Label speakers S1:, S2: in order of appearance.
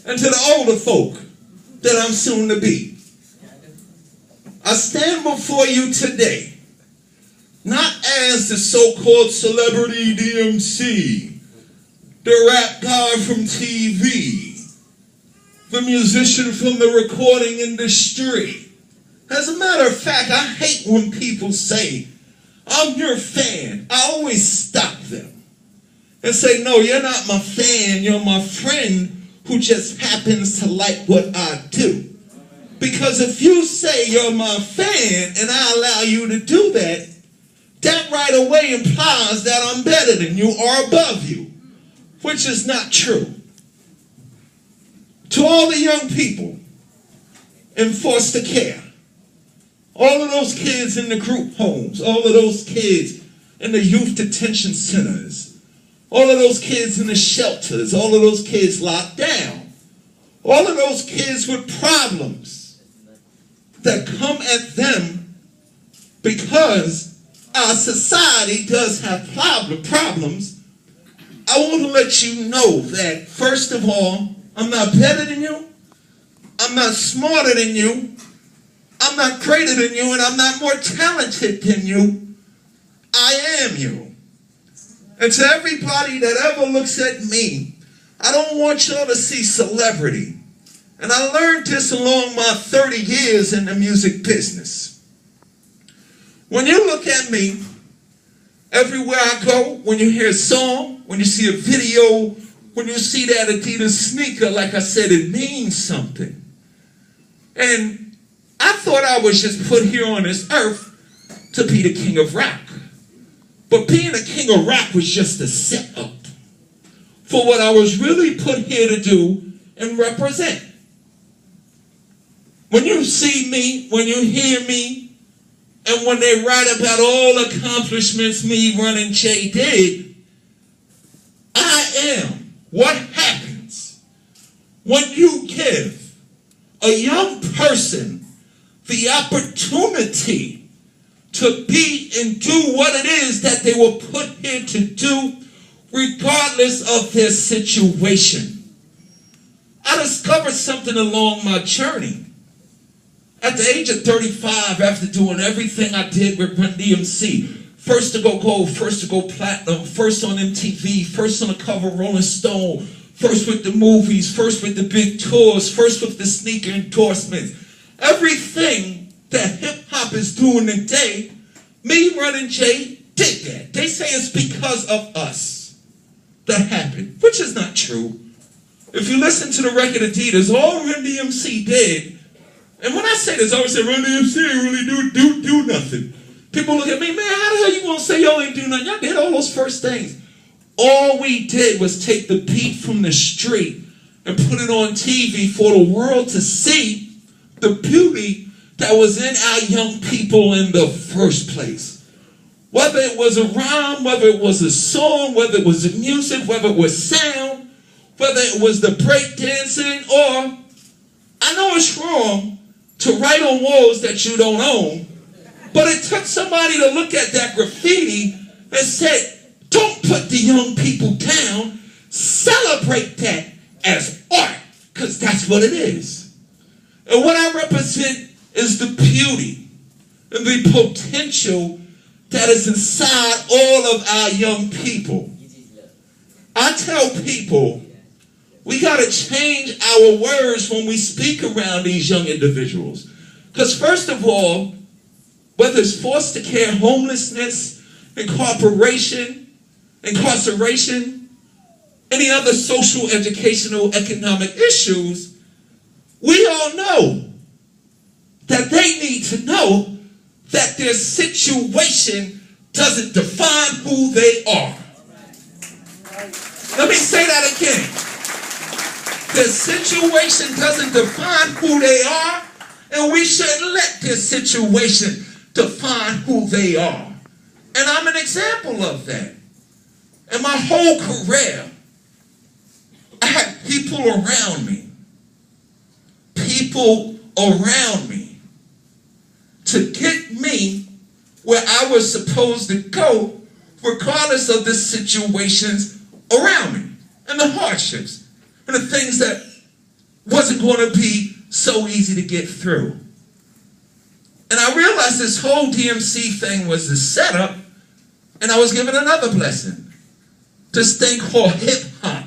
S1: and to the older folk that I'm soon to be. I stand before you today, not as the so-called celebrity DMC, the rap guy from TV, the musician from the recording industry. As a matter of fact, I hate when people say, I'm your fan. I always stop them and say, no, you're not my fan, you're my friend who just happens to like what I do. Because if you say you're my fan and I allow you to do that, that right away implies that I'm better than you or above you, which is not true. To all the young people in foster care, all of those kids in the group homes, all of those kids in the youth detention centers, all of those kids in the shelters, all of those kids locked down, all of those kids with problems that come at them because our society does have problems. I want to let you know that, first of all, I'm not better than you, I'm not smarter than you, I'm not greater than you, and I'm not more talented than you. I am you. And to everybody that ever looks at me, I don't want y'all to see celebrity. And I learned this along my 30 years in the music business. When you look at me, everywhere I go, when you hear a song, when you see a video, when you see that Adidas sneaker, like I said, it means something. And I thought I was just put here on this earth to be the king of rock. But being the king of rock was just a setup for what I was really put here to do and represent. When you see me, when you hear me, and when they write about all the accomplishments me, Run-D.M.C did, I am what happens when you give a young person the opportunity to be and do what it is that they were put here to do, regardless of their situation. I discovered something along my journey. At the age of 35, after doing everything I did with Run-D.M.C, first to go gold, first to go platinum, first on MTV, first on the cover of Rolling Stone, first with the movies, first with the big tours, first with the sneaker endorsements, everything that hip-hop is doing today, me, Run-D.M.C, did that. They say it's because of us that happened, which is not true. If you listen to the record Adidas, all Run-D.M.C did, and when I say this, I always say Run-D.M.C ain't really do nothing. People look at me, man, how the hell you gonna say y'all ain't do nothing? Y'all did all those first things. All we did was take the beat from the street and put it on TV for the world to see the beauty that was in our young people in the first place. Whether it was a rhyme, whether it was a song, whether it was the music, whether it was sound, whether it was the break dancing, or, I know it's wrong to write on walls that you don't own, but it took somebody to look at that graffiti and said, don't put the young people down, celebrate that as art, because that's what it is. And what I represent is the beauty and the potential that is inside all of our young people. I tell people, we got to change our words when we speak around these young individuals. Because first of all, whether it's foster care, homelessness, incarceration, any other social, educational, economic issues, we all know that they need to know that their situation doesn't define who they are. Let me say that again. Their situation doesn't define who they are, and we shouldn't let their situation define who they are. And I'm an example of that. In my whole career, I had people around me to get me where I was supposed to go, regardless of the situations around me and the hardships and the things that wasn't going to be so easy to get through. And I realized this whole DMC thing was a setup, and I was given another blessing. This thing called hip-hop.